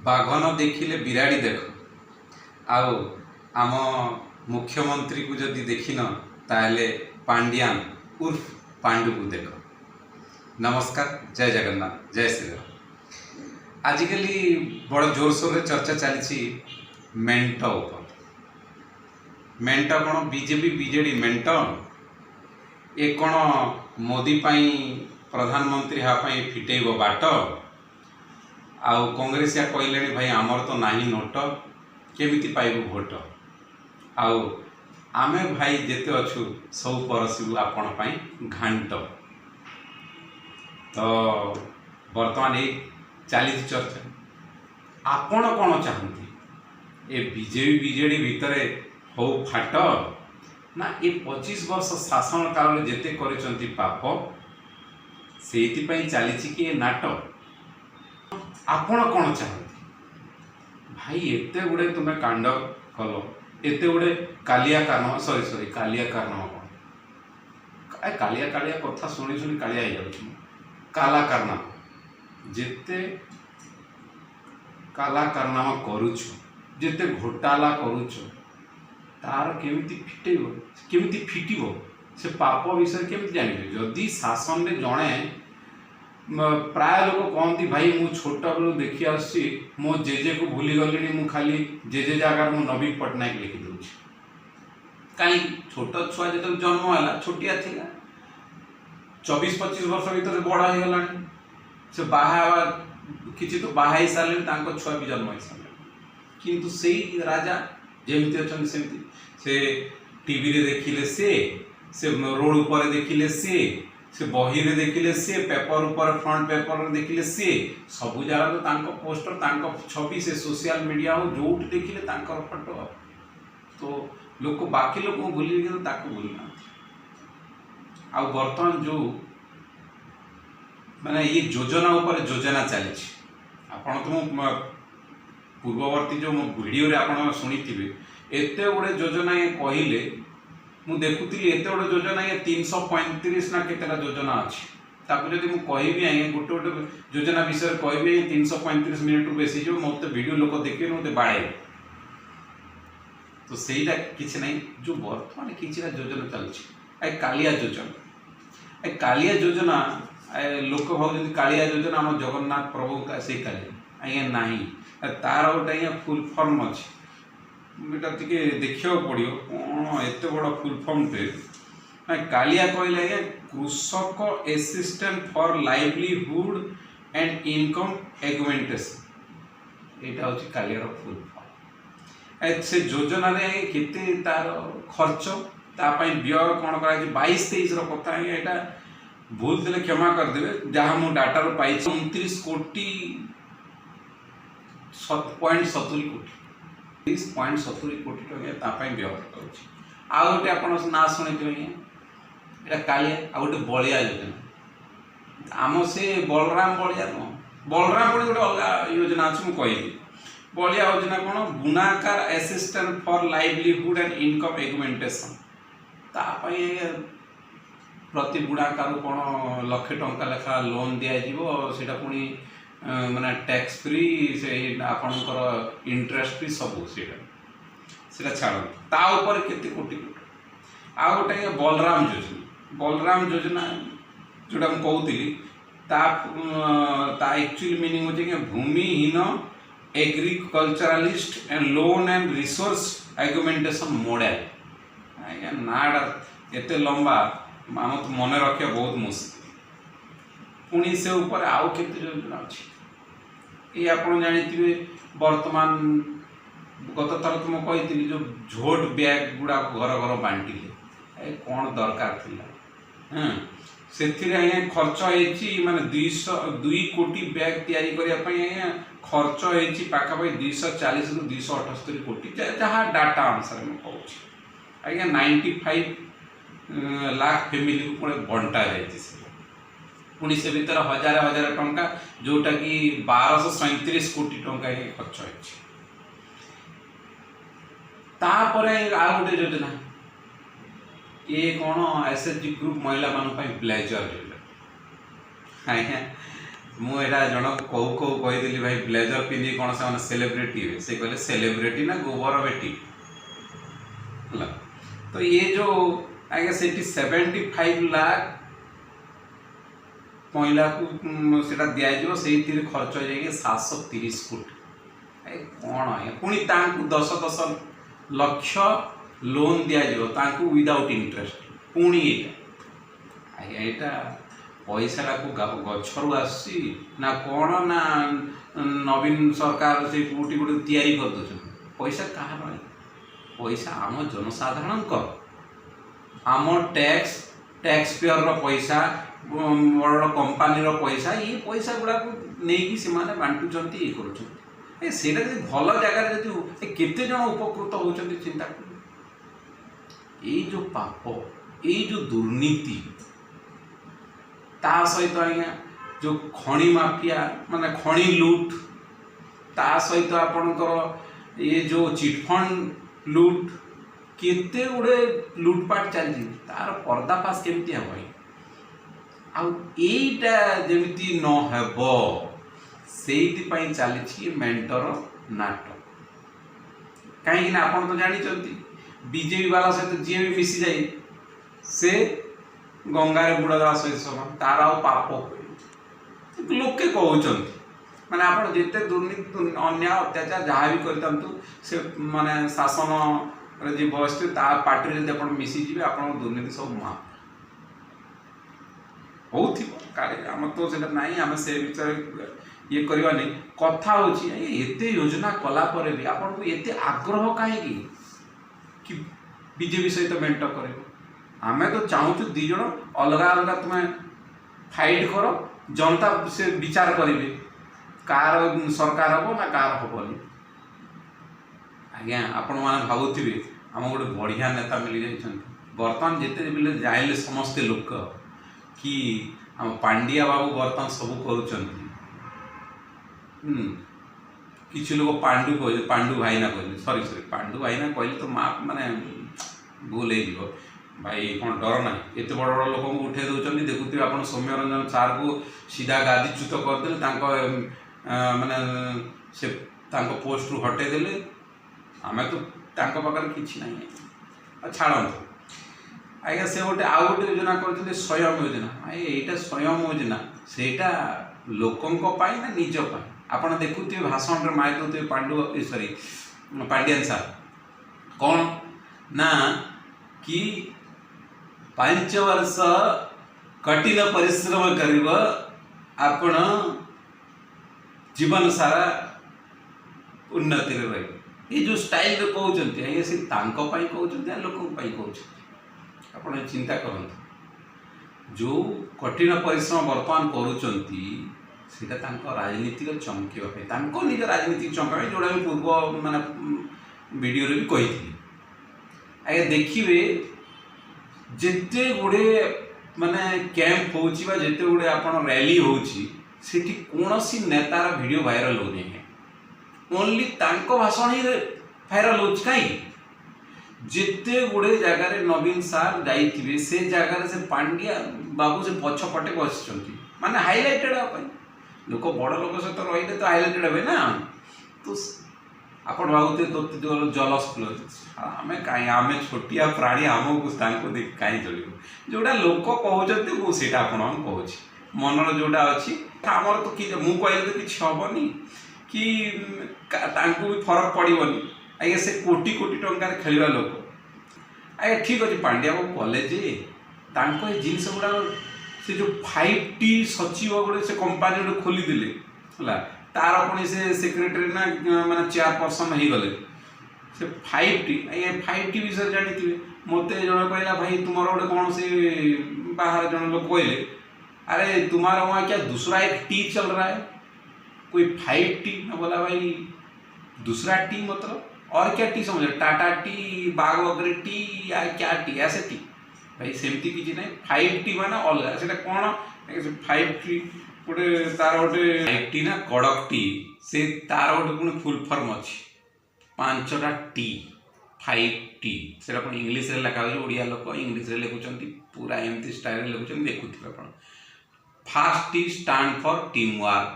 बाघ न देखिले बिराड़ी देख आउ आम मुख्यमंत्री को जदि देखिन ताहले पांड्यान उर्फ पांडु को देख। नमस्कार, जय जगन्नाथ, जय श्री राम। आजिकल बड़ जोरसोर चर्चा चली मेंट उपर। मेंट कौन बीजेपी बीजेडी मेंट ये कौन मोदी पाई प्रधानमंत्री हाँपाई फिटेब बाट आउ कांग्रेस या कहले भाई आमर तो नाही नोट केमिति पाइबू भोट आउ आमे भाई जेते अच्छु सब परसबू आपण पाई घांट। तो बर्तमान ये चली चर्चा आपण कौन चाहती ए बीजेपी बीजेडी भितर हो फाट ना ये 25 वर्ष शासन काल जेते करिसंती पाप से चली कि नाटक आपण कौन चाहती भाई एते गुड़े तुम्हें कांड कल एते गुड़े कालिया कारनामा सॉरी कालिया कारनामा कौन कालिया कालिया कथा शुणी शुणी कालिया हो जाऊँ काला कारनामा जेते काला कारनामा करुछु जेते घोटाला करुछु तार केमिति फिटेबो केमिति फिटिबो से पाप विषय केमिति जानिबे जदि शासन रे जणे प्राय लोग कहती भाई मु छोट बेलू देखी आसी मो जेजे को भूली गली मु खाली जेजे जगार मु नवीन पट्टनायक लिखि दूची कहीं छोट छुआ जो जन्म है छोटिया थिला 24-25 वर्ष भीतर बड़ा हो गला से बाहा किसी तो बाहा सारे छुआ भी जन्म हो सारे किंतु से राजा जमी अच्छा से टीवी रे देखिले से रोड ऊपर देखिले से बही रे देखिले से पेपर ऊपर फ्रंट पेपर रे देखिले से सब जगह तो तांको पोस्टर तांको छवि से सोशल मीडिया हो जो देखिले तांकर फोटो तो लोक बाकी लोक भूली गए ताको भूल ना आ बर्तमान जो माने ये योजना ऊपर योजना चली आपण तो पूर्ववर्ती जो वीडियो रे आपण सुनिथिबे एते गुड़े योजना ये कहले मु देखुली एत गोटे योजना ये 335 ना केतेटा योजना अच्छी ताको जदि मु कहबी आए गोटे गोटे योजना विषय कहबी 335 मिनट रु बेसी जो मत वीडियो लोक देखिए मत बाड़े तो सहीटा किसी ना जो बर्तमान किसी योजना चलती कालिया योजना कालिया योजना लोक भाव कालिया योजना आम जगन्नाथ प्रभु का से कालिया आज्ञा ना तार गोटे फुल फॉर्म अच्छी बेटा टिके देखा पड़ो कौन एत बड़ फुल फॉर्म टे कालिया कहले आज्ञा कृषक assistant for livelihood and income augmentation यहाँ हूँ कालियार फुल फॉर्म से योजना केते तार खर्च तापाई व्यय कौन कर 22-23 कथा यहाँ भूल देले क्षमा करदे जहाँ मु डाटा पाई 29 कोटी 7.70 कोटी 30.70 कोटी टका व्यवहार करोटे आप ना शुणी कालिया आ गए बलिया योजना आम से बलराम बलिया नुह बलराम बड़ी गोटे अलग योजना अच्छी मुझे कहली बलिया योजना कौन बुनाकार assistant for livelihood and income augmentation तापाई प्रति बुणाकार कौन लक्ष टंका लेखा लोन दिज्व पुणी माने टैक्स फ्री से आपणकर इंटरेस्ट फ्री सब से छाड़ ता ऊपर केते कोटी आ गोटे बलराम योजना जोटा मुझे कहती एक्चुअली मीनिंग होचे भूमिहीन agriculturalist and loan and resource augmentation model आज्ञा नाड़ा एते लंबा आम तो मन रखा बहुत मुश्किल पुणी से ऊपर आउ केते योजना अच्छी ये आप जानी वर्तमान गत थर तो मुझे कही जो झोट बैग गुड़ा घर घर बांटिले कौन दरकार थिला से खर्च हो माने 2 कोटी बैग तैयारी करने खर्च हो पाखापाखि 240 रु 278 कोटी जहाँ डाटा अनुसार मुझे कहूँ आज्ञा 95 लाख फैमिली को बंटा जाए पुणी से भीतर हजार हजार टंका जोटा कि 1237 कोटी टंका खर्च हो आ गोटे योजना ये कौन एसएचजी ग्रुप महिला मान ब्लेजर योजना आज्ञा मुझा जन कौ कौ कहीदेली भाई ब्लेजर पिंधि कौन से सेलिब्रिटी हे से कहले सेलिब्रिटी ना गोबर बेटी है। तो ये जो आगे से 75 लाख महिला को सेटा दिज्व से खर्च जाए 730 कोटी कौन आज्ञा पुणी 10 लक्ष लोन दिज्व विदाउट इंटरेस्ट पुणी आज्ञा यहाँ पैसा गचरू आसी ना कौन ना नवीन सरकार से गोटे गोटे तैयारी कर दे पैसा कहाँ पैसा आम जनसाधारण आम टैक्स टैक्स पेयर पैसा बड़ कंपानी पैसा ये पैसा गुड़ा नहीं से बांटुंट ये कर भल जगार जब केते जन उपकृत होती चिंता कर जो पाप ये जो दुर्नीति ता सहित आज्ञा जो खणी माफिया माने खणी लुट ता सहित आपणकर ये जो चिटफंड लुट केते गुड़े लुटपाट चलती तार पर्दाफाश केमती हम आईटा जमी न हेब से चली मेंटर नाटक कहीं आप तो जानते बीजेपी वाला सहित जी भी मिसी जाए से गंगार बुड़ा सहित समान तार पाप लोके कहते माने आप जिते दुर्नीति अन्याय अत्याचार जहाँ भी करतु से माने शासन जी बस पार्टी जब आप मिसीजे आप दुर्नीति सब माफ होम तो से ना आम से विषय ये करवा नहीं कथा होते योजना कलापर भी आपको एत आग्रह कहीं कि बीजेपी सहित मेंट कर आमे तो चाहूँ दिज अलग अलग तुम्हें फाइट कर जनता से विचार करेंगे कार सरकार हम ना कार हेनी आज्ञा आपण मैंने भावुवे आम गोटे बढ़िया नेता मिल जाइए बर्तमान जिते बेले जाइले समस्ते लोक कि आम पांडिया बाबू बर्तमान सब कर किसी लोग पांडु कह पांडु भाईना कहले सॉरी सॉरी पांडु भाईना कहले तो माँ माने भूल हो भाई कौन डर ना एत बड़ बड़ लोक उठे दौरान देखुए आप सौम्य रंजन सार को सीधा गादीच्युत करदे माने से पोस्ट रु हटे देले आम तो पाखे किसी ना छाड़त आज्ञा से गोटे आउ गोटे योजना करते स्वयं योजना यहाँ स्वयं योजना सेटा लोकों ना निज आप देखुए भाषण में मार दे पांडु सॉरी पांडियन सार कौन ना कि 5 वर्ष कठिन परिश्रम कर आपण जीवन सारा उन्नति रही ये जो स्टाइल कहते आज्ञा से कहते लोक कहते चिंता करते जो कठिन परिश्रम बर्तमान करुँचा राजनीतिक चमकवा निज राजनीतिक चमकवा जोड़ा पूर्व माने वीडियो भी कही आज्ञा देखिए जिते गुड़े माने कैंप होची जिते गुड़े आपण रैली होची सेठी कोनोसी नेतार वीडियो वायरल हो नहीं ओनली तांको भाषण ही वायरल हो कहीं जिते गुड़े जगार नवीन सार जाइए से जगार से पांड्या बाबू से पछपटे बस माने हाइलाइटेड लोक बड़ लोक सहित रही तो हाइलाइटेड हे ना तो आप भावते तो जलस आम कहीं आम छोटिया प्राणी आमको देख कहीं चलो जोड़ा लोक कहते मुझे कहूँ मनर जोड़ा अच्छी आमर तो कि मुझे कहले तो किसी हेनी कि भी फरक पड़ोनी आज्ञा से कोटी कोटी टंकार खेलवा लोक आज्ञा ठीक अच्छे पांड्या बाबू कॉलेज जिनस गुड़ा से जो 5T सचिव गोटे से कंपानी गोटे खोलीदे है तार पुणी से सेक्रेटरी ना माने चेयरपर्सन हो गले से 5T आज्ञा 5T विषय जानी मत जन कहला भाई तुम्हारा गोटे कौन से बाहर जन लोग कहले अरे तुम्हारा वहाँ क्या दूसरा एक टी चल रहा है कोई 5T ना बोला भाई दूसरा टी मतलब और क्या टी समझ टाटा टी बाग वगैरह टी या क्या टी ऐसे टी भाई सेमती किसी ना 5T माने अलग से कौन 5T गोटे तार गोटे 5T ना कड़क टी से तार गोटे पुणी फुल फर्म अच्छी 5टा टी 5T से इंग्लीश लिखा हो ओडिया लोक इंग्लीश लिखुं पूरा एमती स्टाइल लिखुं देखुए आप fast T stand for team work,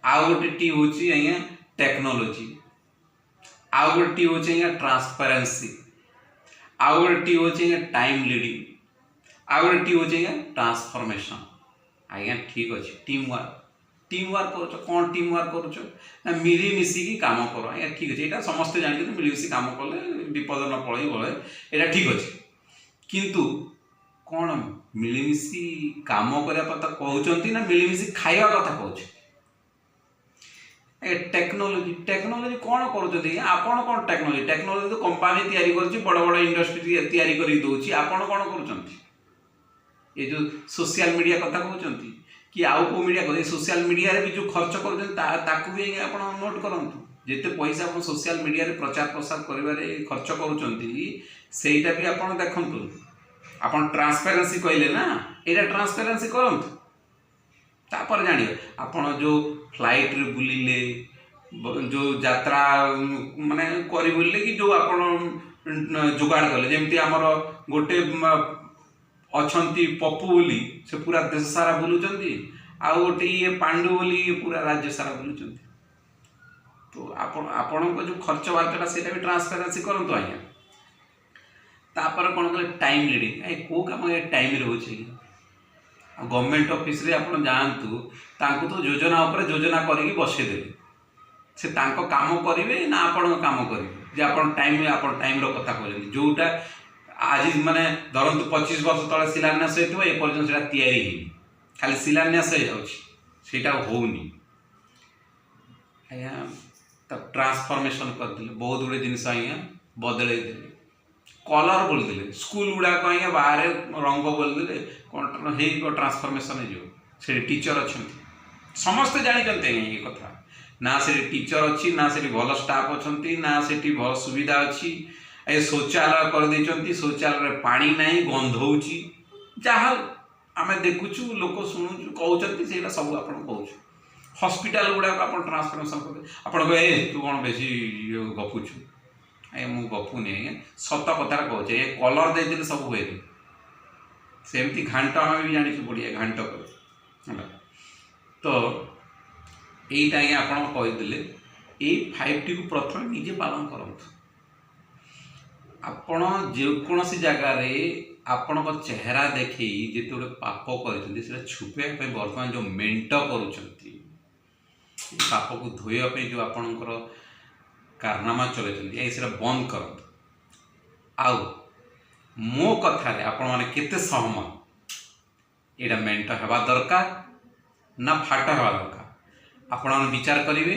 आउ गोटे टी हूँ आज्ञा टेक्नोलोजी, आउ गोटे टी हूँ आज्ञा ट्रांसपेरेंसी, आउ गोटे टी हूँ आज्ञा टाइम लीडिंग, आउ गोटे टी हूँ आज्ञा ट्रांसफॉर्मेशन। आज्ञा ठीक अच्छे टीम वर्क, टीम वर्क कर कौन टीम वर्क कर मिली मिसिकी काम कर। आज्ञा ठीक अच्छे यहाँ समस्ते जानते मिली मिसी काम कले विपद न पड़े बड़े यहाँ ठीक अच्छे, किंतु कौन मिलीमिशी काम करने कथा कहते ना मिलीमिशी खाइबा कथा कहते। टेक्नोलोजी टेक्नोलोजी कौन करुँच आपण कौन टेक्नोलोजी टेक्नोलोजी तो कंपानी तैयारी कर बड़ बड़ इंडस्ट्री तैयारी कर दौर आपण कौन करुँच ये जो सोशल मीडिया कथा कहते कि आउ को मीडिया कर सोशल मीडिया रे भी जो खर्च कर भी आप नोट करूँ जिते पैसा आप सोशल मीडिया रे प्रचार प्रसार कर खर्च करा भी आप देखु आप ट्रांसपेरेंसी कहले ना यहाँ ट्रांसपेरेंसी करूँ तापर जानिए आपण जो फ्लाइट रे बुलिले जो यात्रा माने करी बुलिले कि जो आपण जुगाड़ कले जमती आमर गोटे अच्छी पप्पू बोली से पूरा देश सारा बुलूचंती आउ गोटे ये पांडु बोली ये पूरा राज्य सारा बुलूचंती। तो आपण जो खर्च बार्ता से भी ट्रांसपेरेंसी करंतु आज्ञा। तापर कौन कले टाइम लीडिंग कौ कम टाइम रोचे गवर्नमेंट ऑफिस रे आपण जानतु तांको तो योजना उपर योजना करके बसईदेवे से तांको काम करेंगे ना आपण काम करेंगे जे आपण टाइम रो कथा कहते जोटा आज माने धरतु 25 वर्ष तले शिलान्यास होता है पर्यटन से तैयारी खाली शिलान्यास होटा होनी आज्ञा तब ट्रांसफॉर्मेशन करदे बहुत गुड़े जिनस आज्ञा बदल कलर बोलते स्कूल गुड़ाक आज्ञा बाहर रंग बोलते कौन हो ट्रांसफॉर्मेशन हो टीचर अच्छा समस्ते जानते ये कथा ना से टीचर अच्छी ना से भल स्टाफ अच्छा ना से भल सुविधा अच्छी ए शौचालय कर देचंती शौचालय पानी नहीं गंधौची जहाँ आम देखुचु लोक शुणुचु कहते से सब आप कहूँ हॉस्पिटल गुड़ाक आप ट्रांसफॉर्मेशन कर आप तू कौन बेसी गपुचु आज्ञा मु गपुनी आज्ञा सत कथा कहे कलर देते सब हुए सेमती घाट आम भी जानी बढ़िया घाट कर तो यहीटा आज्ञा आप कहीदे ये 5T को प्रथम निजे पालन करूँ आपण जेकोसी जगार आपण चेहरा देखे जिते गोटे पाप कर छुपाई बर्तमान जो मेंट कर पाप को धोइवाई जो आपणकर कारनामा चलते से बंद कर आउ मो कथार आपण मैंने केते सहमत यहाँ मेंट हवा दरकार ना फाट हवा दरकार आपण विचार करेंगे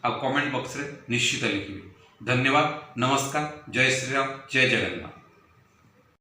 आ कमेंट बॉक्स रे निश्चित लिखिए। धन्यवाद, नमस्कार, जय श्री राम, जय जगन्नाथ।